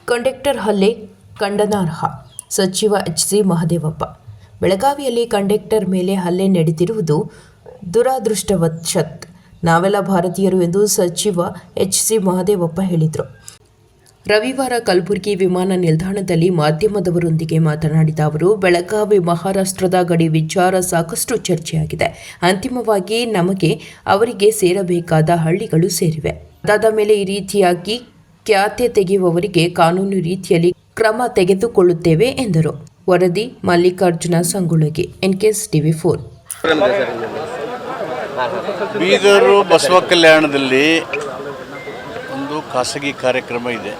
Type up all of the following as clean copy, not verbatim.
Conductor ಹಲ್ಲೆ ಖಂಡನಾರ್ಹ. ಸಚಿವ ಎಚ್.ಸಿ. ಮಹದೇವಪ್ಪ. ಬೆಳಗಾವಿಯಲ್ಲಿ ಕಂಡಕ್ಟರ್ ಮೇಲೆ ಹಲ್ಲೆ ನಡೆದಿರುವುದು ದುರದೃಷ್ಟವಶಾತ್. ನಾವೆಲ್ಲ ಭಾರತೀಯರು ಎಂದು ಸಚಿವ ಎಚ್.ಸಿ. ಮಹದೇವಪ್ಪ ಹೇಳಿದರು. ರವಿವಾರ ಕಲಬುರಗಿ ವಿಮಾನ ನಿಲ್ದಾಣದಲ್ಲಿ ಮಾಧ್ಯಮದವರೊಂದಿಗೆ ಮಾತನಾಡಿದ ಅವರು, ಬೆಳಗಾವಿ ಮಹಾರಾಷ್ಟ್ರದ ಗಡಿ ವಿಚಾರ ಸಾಕಷ್ಟು ಚರ್ಚೆಯಾಗಿದೆ. ಅಂತಿಮವಾಗಿ ನಮಗೆ ಅವರಿಗೆ ಸೇರಬೇಕಾದ ಹಳ್ಳಿಗಳು ಸೇರಿವೆ. ಅದಾದ ಮೇಲೆ ಈ ರೀತಿಯಾಗಿ ಖ್ಯಾತೆ ತೆಗೆಯುವವರಿಗೆ ಕಾನೂನು ರೀತಿಯಲ್ಲಿ ಕ್ರಮ ತೆಗೆದುಕೊಳ್ಳುತ್ತೇವೆ ಎಂದರು. ವರದಿ ಮಲ್ಲಿಕಾರ್ಜುನ ಸಂಗೊಳ್ಳಿ, ಎನ್ಕೆಎಸ್ ಟಿವಿ4. ಬೀದರು ಬಸವ ಕಲ್ಯಾಣದಲ್ಲಿ ಒಂದು ಖಾಸಗಿ ಕಾರ್ಯಕ್ರಮ ಇದೆ.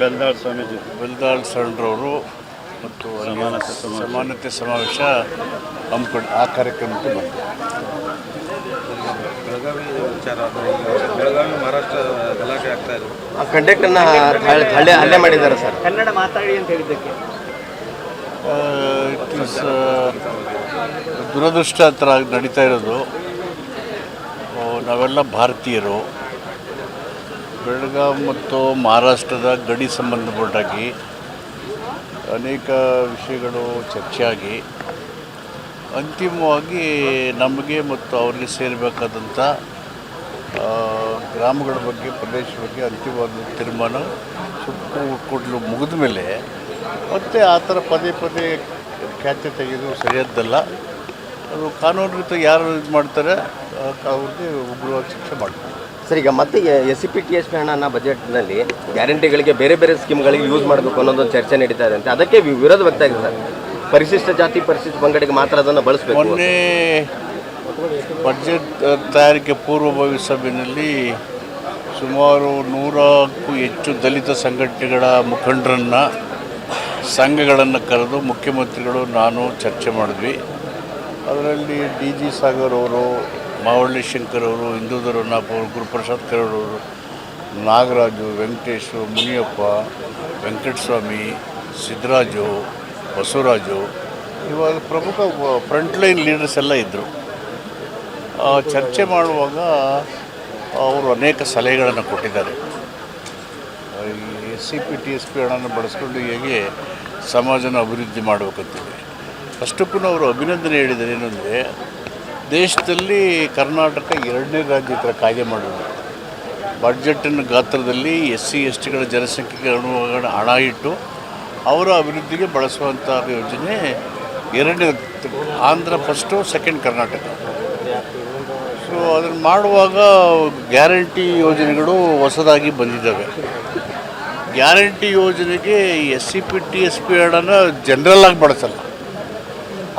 ಬೆಲ್ದಾಳ್ ಸಣ್ರವರು ಮತ್ತು ಸಮಾನತೆ ಸಮಾವೇಶ ಹಮ್ಮಿಕೊಂಡು ಆ ಕಾರ್ಯಕ್ರಮಕ್ಕೆ ಬಂದರು. ಬೆಳಗಾವಿ ಮಹಾರಾಷ್ಟ್ರ ಗಲಾಟೆ ಆಗ್ತಾ ಇದೆ. ಆ ಕಂಡಕ್ಟರ್ನ ಹಲ್ಲೆ ಮಾಡಿದ್ದಾರೆ ಸರ್. ಕನ್ನಡ ಮಾತಾಡಿ ಅಂತ ಹೇಳಿದ್ದಕ್ಕೆ ಇಟ್ ಈಸ್ ದುರದೃಷ್ಟ ಥರ ನಡೀತಾ ಇರೋದು. ನಾವೆಲ್ಲ ಭಾರತೀಯರು. ಬೆಳಗಾವಿ ಮತ್ತು ಮಹಾರಾಷ್ಟ್ರದ ಗಡಿ ಸಂಬಂಧಪಟ್ಟಾಗಿ ಅನೇಕ ವಿಷಯಗಳು ಚರ್ಚೆಯಾಗಿ ಅಂತಿಮವಾಗಿ ನಮಗೆ ಮತ್ತು ಅವರಿಗೆ ಸೇರಬೇಕಾದಂಥ ಗ್ರಾಮಗಳ ಬಗ್ಗೆ, ಪ್ರದೇಶದ ಬಗ್ಗೆ ಅಂತಿಮವಾದ ತೀರ್ಮಾನ ಸುಪ್ರೀಂ ಕೋರ್ಟ್ ಮುಗಿದ ಮೇಲೆ ಮತ್ತೆ ಆ ಥರ ಪದೇ ಪದೇ ಖ್ಯಾತೆ ತೆಗೆದು ಸರಿಯದ್ದಲ್ಲ. ಅದು ಕಾನೂನು ರೀತಿ ಯಾರು ಇದು ಮಾಡ್ತಾರೆ ಅವ್ರಿಗೆ ಉಗ್ರವಾಗಿ ಶಿಕ್ಷೆ ಮಾಡ್ತಾರೆ. ಸರ್, ಈಗ ಮತ್ತೆ SCP-TSP ಹಣನ ಬಜೆಟ್ನಲ್ಲಿ ಗ್ಯಾರಂಟಿಗಳಿಗೆ ಬೇರೆ ಬೇರೆ ಸ್ಕೀಮ್ಗಳಿಗೆ ಯೂಸ್ ಮಾಡಬೇಕು ಅನ್ನೋದೊಂದು ಚರ್ಚೆ ನಡೀತಾ ಇದೆ ಅಂತ, ಅದಕ್ಕೆ ವಿರೋಧ ವ್ಯಕ್ತ ಆಗಿದೆ ಸರ್. ಪರಿಶಿಷ್ಟ ಜಾತಿ ಪರಿಶಿಷ್ಟ ಪಂಗಡಿಗೆ ಮಾತ್ರ ಅದನ್ನು ಬಳಸಬೇಕು. ಮೊನ್ನೆ ಬಜೆಟ್ ತಯಾರಿಕೆ ಪೂರ್ವಭಾವಿ ಸಭೆಯಲ್ಲಿ ಸುಮಾರು 100ಕ್ಕೂ ಹೆಚ್ಚು ದಲಿತ ಸಂಘಟನೆಗಳ ಮುಖಂಡರನ್ನು, ಸಂಘಗಳನ್ನು ಕರೆದು ಮುಖ್ಯಮಂತ್ರಿಗಳು ನಾನು ಚರ್ಚೆ ಮಾಡಿದ್ವಿ. ಅದರಲ್ಲಿ DG ಸಾಗರ್ ಅವರು, ಮಾವಳ್ಳಿ ಶಂಕರ್ ಅವರು, ಹಿಂದೂ ಧರ್ಮನಾಥ್ ಅವರು, ಗುರುಪ್ರಸಾದ್ ಕರಡು, ನಾಗರಾಜು, ವೆಂಕಟೇಶು, ಮುನಿಯಪ್ಪ, ವೆಂಕಟಸ್ವಾಮಿ, ಸಿದ್ದರಾಜು, ಬಸವರಾಜು, ಇವಾಗ ಪ್ರಮುಖ ಫ್ರಂಟ್ಲೈನ್ ಲೀಡರ್ಸ್ ಎಲ್ಲ ಇದ್ದರು. ಚರ್ಚೆ ಮಾಡುವಾಗ ಅವರು ಅನೇಕ ಸಲಹೆಗಳನ್ನು ಕೊಟ್ಟಿದ್ದಾರೆ. ಈ SCP-TSP ಹಣನ ಬಳಸ್ಕೊಂಡು ಹೇಗೆ ಸಮಾಜನ ಅಭಿವೃದ್ಧಿ ಮಾಡಬೇಕಂತೇಳಿ ಅಷ್ಟಕ್ಕೂ ಅವರು ಅಭಿನಂದನೆ ಹೇಳಿದ್ದಾರೆ. ಏನಂದರೆ, ದೇಶದಲ್ಲಿ ಕರ್ನಾಟಕ 2ನೇ ರಾಜ್ಯ ಥರ ಕಾಯ್ದೆ ಮಾಡಿದ್ರು. ಬಡ್ಜೆಟ್ಟಿನ ಗಾತ್ರದಲ್ಲಿ SC/STಗಳ ಜನಸಂಖ್ಯೆಗೆ ಅನುಗುಣವಾಗಿ ಹಣ ಇಟ್ಟು ಅವರ ಅಭಿವೃದ್ಧಿಗೆ ಬಳಸುವಂಥ ಯೋಜನೆ 2ನೇ. Andhra first, second Karnataka. So ಅದನ್ನು ಮಾಡುವಾಗ ಗ್ಯಾರಂಟಿ ಯೋಜನೆಗಳು ಹೊಸದಾಗಿ ಬಂದಿದ್ದಾವೆ. ಗ್ಯಾರಂಟಿ ಯೋಜನೆಗೆ SCP-TSP ಹಣನ ಜನರಲ್ಲಾಗಿ ಬಳಸಲ್ಲ.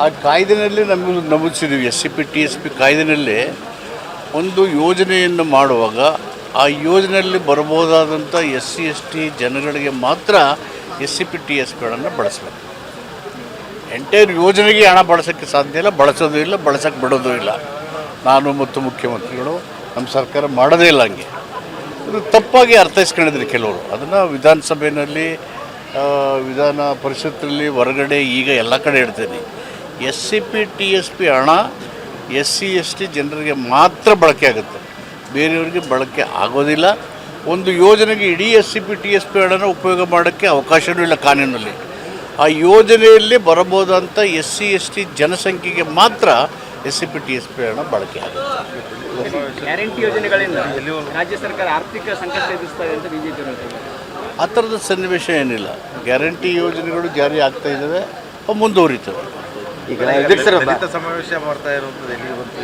ಆ ಕಾಯ್ದೆನಲ್ಲಿ ನಮಗೆ ನಮೂದಿಸಿದ್ದೀವಿ. SCP-TSP ಕಾಯ್ದೆನಲ್ಲಿ ಒಂದು ಯೋಜನೆಯನ್ನು ಮಾಡುವಾಗ ಆ ಯೋಜನೆಯಲ್ಲಿ ಬರಬಹುದಾದಂಥ SC/ST ಜನಗಳಿಗೆ ಮಾತ್ರ SCP-TSP ಹಣನ ಬಳಸಬೇಕು. ಎಂಟೈರ್ ಯೋಜನೆಗೆ ಹಣ ಬಳಸೋಕ್ಕೆ ಸಾಧ್ಯ ಇಲ್ಲ, ಬಳಸೋದು ಇಲ್ಲ, ಬಳಸೋಕ್ಕೆ ಬಿಡೋದು ಇಲ್ಲ. ನಾನು ಮತ್ತು ಮುಖ್ಯಮಂತ್ರಿಗಳು, ನಮ್ಮ ಸರ್ಕಾರ ಮಾಡೋದೇ ಇಲ್ಲ. ಹಂಗೆ ಇದು ತಪ್ಪಾಗಿ ಅರ್ಥೈಸ್ಕೊಂಡಿದ್ರು ಕೆಲವರು. ಅದನ್ನು ವಿಧಾನಸಭೆಯಲ್ಲಿ, ವಿಧಾನ ಪರಿಷತ್ತಲ್ಲಿ, ಹೊರಗಡೆ, ಈಗ ಎಲ್ಲ ಕಡೆ ಹೇಳ್ತೇನೆ. SCP-TSP ಹಣ SC/ST ಜನರಿಗೆ ಮಾತ್ರ ಬಳಕೆ ಆಗುತ್ತೆ, ಬೇರೆಯವರಿಗೆ ಬಳಕೆ ಆಗೋದಿಲ್ಲ. ಒಂದು ಯೋಜನೆಗೆ ಇಡೀ SCP-TSP ಹಣನ ಉಪಯೋಗ ಮಾಡೋಕ್ಕೆ ಅವಕಾಶವೂ ಇಲ್ಲ ಕಾನೂನಲ್ಲಿ. ಆ ಯೋಜನೆಯಲ್ಲಿ ಬರಬಹುದಂಥ SC/ST ಜನಸಂಖ್ಯೆಗೆ ಮಾತ್ರ SCP-TSP ಹಣ ಬಳಕೆ ಆಗುತ್ತೆ. ಗ್ಯಾರಂಟಿ ಯೋಜನೆಗಳಿಂದ ರಾಜ್ಯ ಸರ್ಕಾರ ಆರ್ಥಿಕ ಸಂಕಷ್ಟ ಎದುರಿಸ್ತಾರೆ ಅಂತ ಬಿಜೆಪಿ ಹೇಳ್ತಾರೆ. ಆ ಥರದ ಸನ್ನಿವೇಶ ಏನಿಲ್ಲ. ಗ್ಯಾರಂಟಿ ಯೋಜನೆಗಳು ಜಾರಿ ಆಗ್ತಾ ಇದ್ದಾವೆ, ಮುಂದುವರಿತವೆ. ಈಗ ಸಮಾವೇಶ ಮಾಡ್ತಾ ಇರುವಂಥದ್ದು ಎಲ್ಲಿ ಬಂತು?